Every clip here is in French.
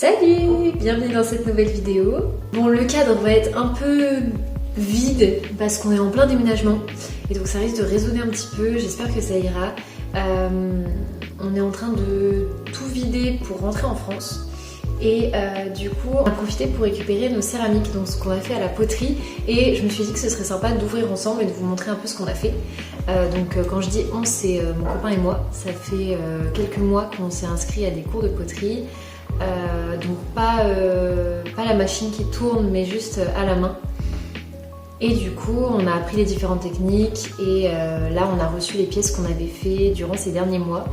Salut! Bienvenue dans cette nouvelle vidéo. Bon, le cadre va être un peu vide parce qu'on est en plein déménagement et donc ça risque de résonner un petit peu, j'espère que ça ira. On est en train de tout vider pour rentrer en France et du coup on a profité pour récupérer nos céramiques, donc ce qu'on a fait à la poterie, et je me suis dit que ce serait sympa d'ouvrir ensemble et de vous montrer un peu ce qu'on a fait. Donc quand je dis on, c'est mon copain et moi. Ça fait quelques mois qu'on s'est inscrit à des cours de poterie, donc pas la machine qui tourne mais juste à la main. Et du coup on a appris les différentes techniques et là on a reçu les pièces qu'on avait fait durant ces derniers mois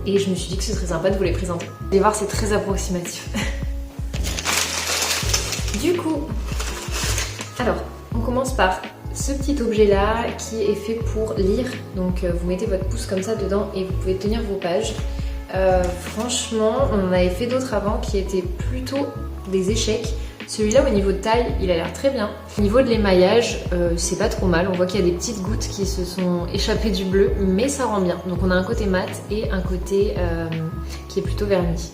et je me suis dit que ce serait sympa de vous les présenter. Vous allez voir, c'est très approximatif. Du coup, alors on commence par ce petit objet là qui est fait pour lire. Donc vous mettez votre pouce comme ça dedans et vous pouvez tenir vos pages. Franchement on en avait fait d'autres avant qui étaient plutôt des échecs. Celui-là, au niveau de taille, il a l'air très bien. Au niveau de l'émaillage, c'est pas trop mal. On voit qu'il y a des petites gouttes qui se sont échappées du bleu, mais ça rend bien. Donc on a un côté mat et un côté qui est plutôt verni.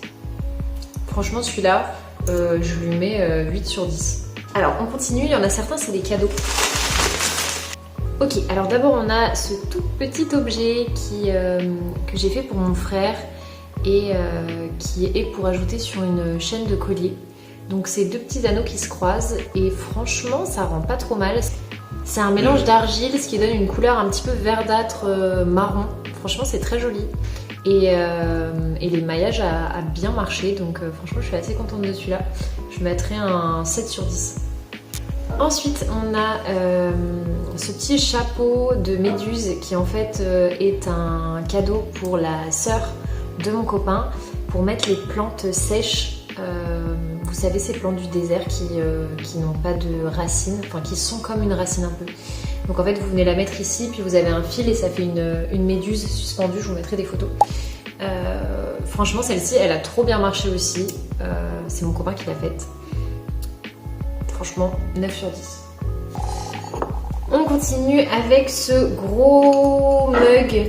Franchement, celui-là, je lui mets 8 sur 10. Alors, on continue. Il y en a certains, c'est des cadeaux. Ok, alors d'abord, on a ce tout petit objet que j'ai fait pour mon frère et qui est pour ajouter sur une chaîne de collier. Donc c'est deux petits anneaux qui se croisent et franchement ça rend pas trop mal. C'est un mélange d'argile, ce qui donne une couleur un petit peu verdâtre marron. Franchement c'est très joli et l'émaillage a bien marché, donc franchement je suis assez contente de celui-là. Je mettrai un 7 sur 10. Ensuite on a ce petit chapeau de méduse qui en fait est un cadeau pour la sœur de mon copain pour mettre les plantes sèches. Vous savez, ces plantes du désert qui n'ont pas de racines, enfin qui sont comme une racine un peu. Donc en fait vous venez la mettre ici, puis vous avez un fil et ça fait une méduse suspendue, je vous mettrai des photos. Franchement celle-ci elle a trop bien marché aussi, c'est mon copain qui l'a faite. Franchement 9 sur 10. On continue avec ce gros mug,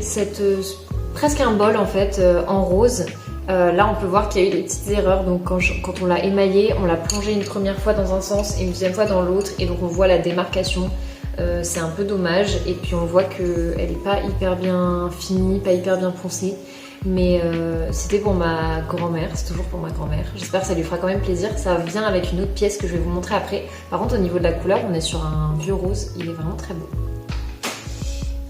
presque un bol en fait en rose. Là on peut voir qu'il y a eu des petites erreurs, donc quand on l'a émaillé, on l'a plongé une première fois dans un sens et une deuxième fois dans l'autre, et donc on voit la démarcation, c'est un peu dommage, et puis on voit qu'elle n'est pas hyper bien finie, pas hyper bien foncée, mais c'était pour ma grand-mère, c'est toujours pour ma grand-mère, j'espère que ça lui fera quand même plaisir. Ça vient avec une autre pièce que je vais vous montrer après. Par contre au niveau de la couleur, on est sur un vieux rose, il est vraiment très beau.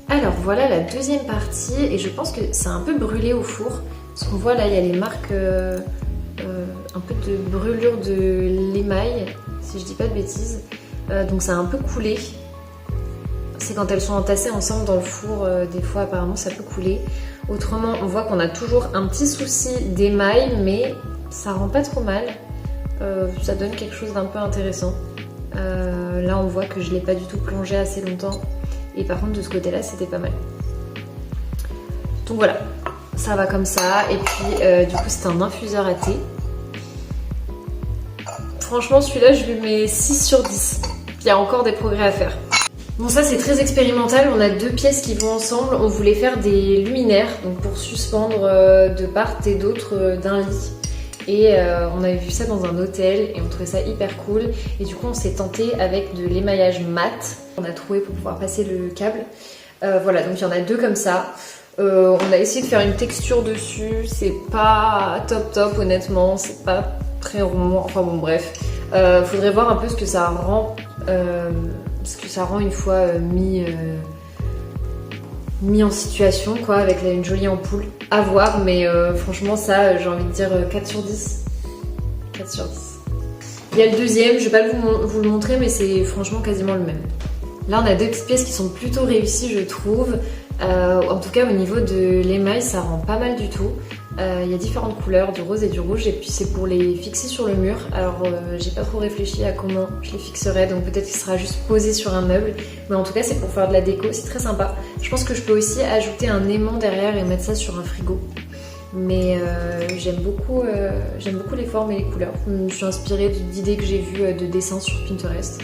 Alors voilà la deuxième partie, et je pense que c'est un peu brûlé au four. Ce qu'on voit là, il y a les marques un peu de brûlure de l'émail, si je dis pas de bêtises. Donc ça a un peu coulé. C'est quand elles sont entassées ensemble dans le four, des fois apparemment ça peut couler. Autrement, on voit qu'on a toujours un petit souci d'émail, mais ça rend pas trop mal. Ça donne quelque chose d'un peu intéressant. Là on voit que je l'ai pas du tout plongé assez longtemps. Et par contre de ce côté-là, c'était pas mal. Donc voilà. Ça va comme ça, et puis du coup c'est un infuseur à thé. Franchement celui-là je lui mets 6 sur 10. Il y a encore des progrès à faire. Bon, ça c'est très expérimental, on a deux pièces qui vont ensemble. On voulait faire des luminaires, donc pour suspendre de part et d'autre d'un lit. Et on avait vu ça dans un hôtel et on trouvait ça hyper cool. Et du coup on s'est tenté avec de l'émaillage mat. On a trouvé pour pouvoir passer le câble. Voilà, donc il y en a deux comme ça. On a essayé de faire une texture dessus, c'est pas top honnêtement, c'est pas très rond, enfin bon bref. Faudrait voir un peu ce que ça rend, une fois mis en situation quoi, avec une jolie ampoule. À voir, mais franchement ça j'ai envie de dire 4 sur 10. 4 sur 10. Il y a le deuxième, je vais pas vous le montrer, mais c'est franchement quasiment le même. Là on a deux petites pièces qui sont plutôt réussies je trouve. En tout cas au niveau de l'émail ça rend pas mal du tout. Il y a différentes couleurs, du rose et du rouge, et puis c'est pour les fixer sur le mur. Alors j'ai pas trop réfléchi à comment je les fixerais, donc peut-être qu'il sera juste posé sur un meuble, mais en tout cas c'est pour faire de la déco, c'est très sympa. Je pense que je peux aussi ajouter un aimant derrière et mettre ça sur un frigo. Mais j'aime beaucoup les formes et les couleurs. Je me suis inspirée d'idées que j'ai vues de dessins sur Pinterest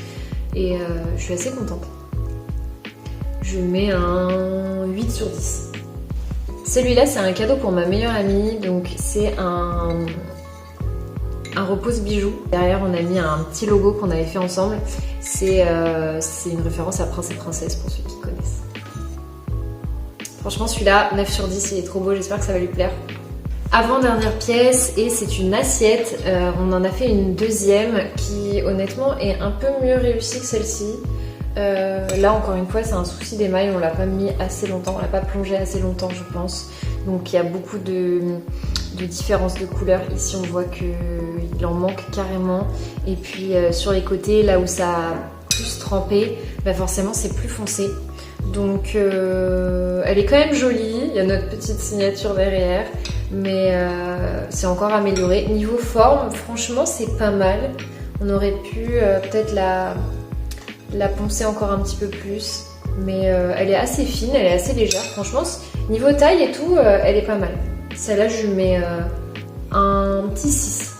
et je suis assez contente. Je mets un 8 sur 10. Celui-là, c'est un cadeau pour ma meilleure amie. Donc, c'est un un repose bijoux. Derrière on a mis un petit logo qu'on avait fait ensemble. C'est une référence à Prince et Princesse pour ceux qui connaissent. Franchement celui-là, 9 sur 10, il est trop beau, j'espère que ça va lui plaire. Avant-dernière pièce, et c'est une assiette. On en a fait une deuxième qui honnêtement est un peu mieux réussie que celle-ci. Là encore une fois c'est un souci d'émail, on l'a pas mis assez longtemps, on l'a pas plongé assez longtemps je pense. Donc il y a beaucoup de différences de couleurs. Ici on voit qu'il en manque carrément. Et puis sur les côtés, là où ça a plus trempé, bah forcément c'est plus foncé. Donc elle est quand même jolie, il y a notre petite signature derrière, mais c'est encore amélioré. Niveau forme, franchement c'est pas mal. On aurait pu peut-être la poncer encore un petit peu plus, mais elle est assez fine, elle est assez légère. Franchement, niveau taille et tout, elle est pas mal. Celle-là, je lui mets un petit 6,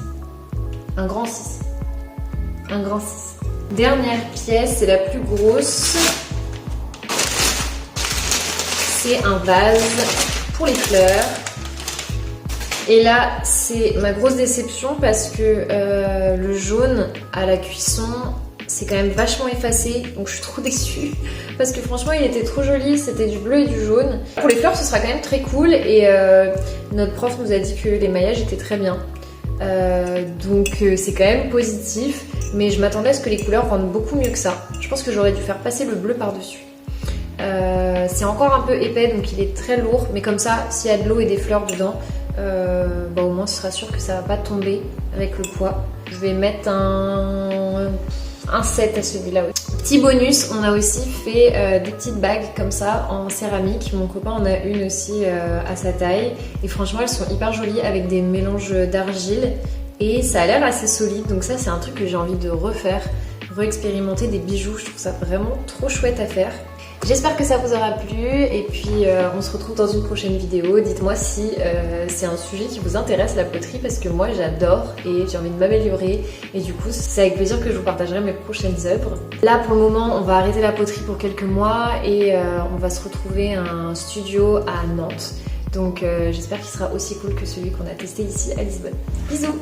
un grand 6, un grand 6. Dernière pièce, c'est la plus grosse. C'est un vase pour les fleurs. Et là, c'est ma grosse déception parce que le jaune à la cuisson, c'est quand même vachement effacé, donc je suis trop déçue parce que franchement il était trop joli, c'était du bleu et du jaune. Pour les fleurs ce sera quand même très cool et notre prof nous a dit que l'émaillage était très bien, donc c'est quand même positif, mais je m'attendais à ce que les couleurs rendent beaucoup mieux que ça. Je pense que j'aurais dû faire passer le bleu par dessus. C'est encore un peu épais donc il est très lourd, mais comme ça s'il y a de l'eau et des fleurs dedans, bah au moins ce sera sûr que ça va pas tomber avec le poids. Je vais mettre un 7 à celui-là aussi. Petit bonus, on a aussi fait des petites bagues comme ça en céramique. Mon copain en a une aussi à sa taille. Et franchement, elles sont hyper jolies avec des mélanges d'argile. Et ça a l'air assez solide. Donc ça, c'est un truc que j'ai envie de refaire. Re-expérimenter des bijoux. Je trouve ça vraiment trop chouette à faire. J'espère que ça vous aura plu et puis on se retrouve dans une prochaine vidéo. Dites-moi si c'est un sujet qui vous intéresse, la poterie, parce que moi j'adore et j'ai envie de m'améliorer et du coup c'est avec plaisir que je vous partagerai mes prochaines œuvres. Là pour le moment on va arrêter la poterie pour quelques mois et on va se retrouver un studio à Nantes. Donc j'espère qu'il sera aussi cool que celui qu'on a testé ici à Lisbonne. Bisous!